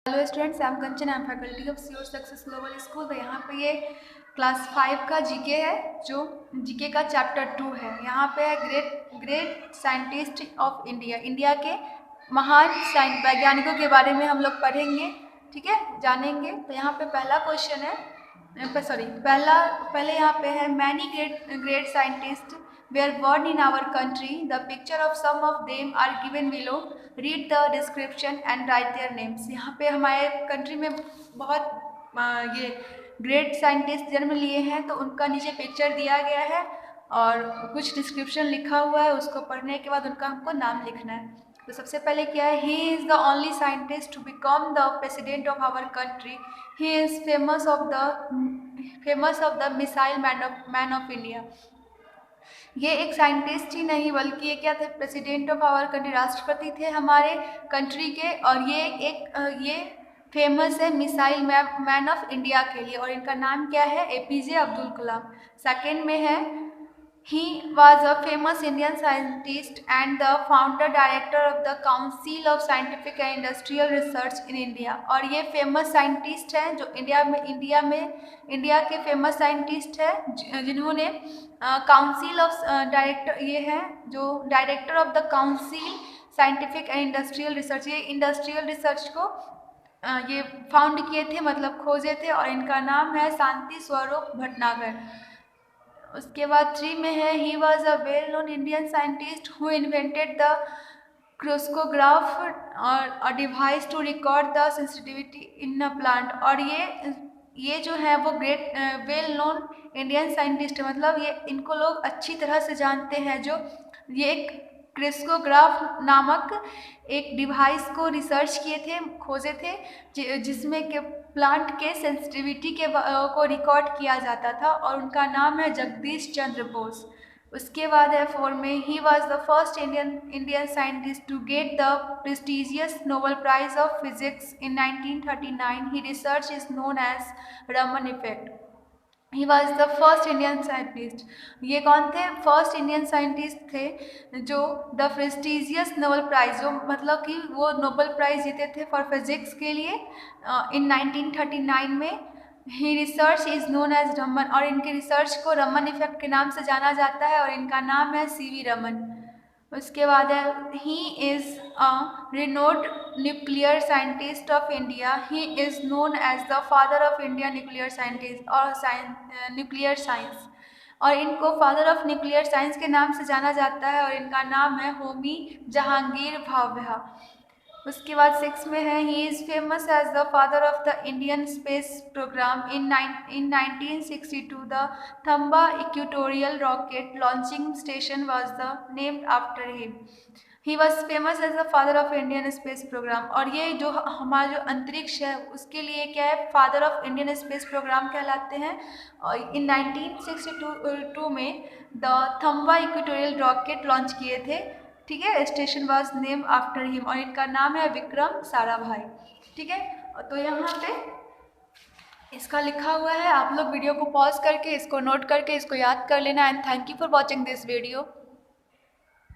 Hello students, I am Kanchan, I am faculty of sure success global school. तो यहाँ पे ये class 5 का जीके है, जो जीके का चैप्टर 2 है। यहाँ पे है great scientist of India. India के महान वैज्ञानिकों के बारे में हम लोग पढ़ेंगे, ठीक है, जानेंगे। तो यहाँ पे पहला क्वेश्चन है, पहले यहाँ पे है many great scientist were born in our country. The picture of some of them are given below. Read the description and write their names. यहाँ पे हमारे कंट्री में बहुत ये ग्रेट साइंटिस्ट जन्म लिए हैं, तो उनका नीचे पिक्चर दिया गया है और कुछ डिस्क्रिप्शन लिखा हुआ है। उसको पढ़ने के बाद उनका हमको नाम लिखना है। तो सबसे पहले क्या है, he is the only scientist to become the president of our country. He is famous of the missile man of India. ये एक साइंटिस्ट ही नहीं बल्कि ये क्या थे, प्रेसिडेंट ऑफ आवर कंट्री, राष्ट्रपति थे हमारे कंट्री के। और ये फेमस है मिसाइल मैन ऑफ इंडिया के लिए, और इनका नाम क्या है, एपीजे अब्दुल कलाम। सेकंड में है, he was a famous Indian scientist and the founder director of the Council of Scientific and Industrial Research in India। और ये फेमस साइंटिस्ट हैं जो इंडिया के फेमस साइंटिस्ट हैं, जिन्होंने काउंसिल ऑफ डायरेक्टर, ये है जो director of the council scientific and industrial research, ये इंडस्ट्रियल रिसर्च को ये फाउंड किए थे, मतलब खोजे थे। और इनका नाम है शांति स्वरूप भटनागर। उसके बाद 3 में है, he was a well known Indian scientist who invented the crescograph और a device to record the sensitivity in a plant. और ये जो है वो great well known Indian scientist है, मतलब ये इनको लोग अच्छी तरह से जानते हैं। जो ये एक क्रिस्कोग्राफ नामक एक डिवाइस को रिसर्च किए थे, खोजे थे, जिसमें के प्लांट के सेंसिटिविटी को रिकॉर्ड किया जाता था, और उनका नाम है जगदीश चंद्र बोस। उसके बाद है 4 में, he was the first Indian scientist to get the prestigious Nobel prize of physics in 1939। He research is known as Raman effect. He was the first Indian scientist. ये कौन थे, फर्स्ट इंडियन साइंटिस्ट थे जो द प्रेस्टिजियस नोबेल प्राइज, जो मतलब कि वो Nobel prize जीते थे फॉर फिजिक्स के लिए इन 1939 में। He research is known as Raman, और इनके रिसर्च को रमन इफेक्ट के नाम से जाना जाता है, और इनका नाम है सीवी रमन। उसके बाद है, he is a renowned nuclear scientist of India. He is known as the father of India nuclear scientist और न्यूक्लियर साइंस, और इनको फादर ऑफ न्यूक्लियर साइंस के नाम से जाना जाता है, और इनका नाम है होमी जहांगीर भाभा। उसके बाद 6 में है, he is famous as the father of the Indian space programme इन 1962। The Thumba equatorial rocket launching station was the named after him. He was famous as the father of Indian space programme, और ये जो हमारा जो अंतरिक्ष है उसके लिए क्या है, father of Indian space programme कहलाते हैं। और इन 1962 में the Thumba equatorial rocket launch किए थे, ठीक है। Station was name after him, और इनका नाम है विक्रम साराभाई, ठीक है। तो यहाँ पे इसका लिखा हुआ है, आप लोग वीडियो को पॉज करके इसको नोट करके इसको याद कर लेना। And thank you for watching this video.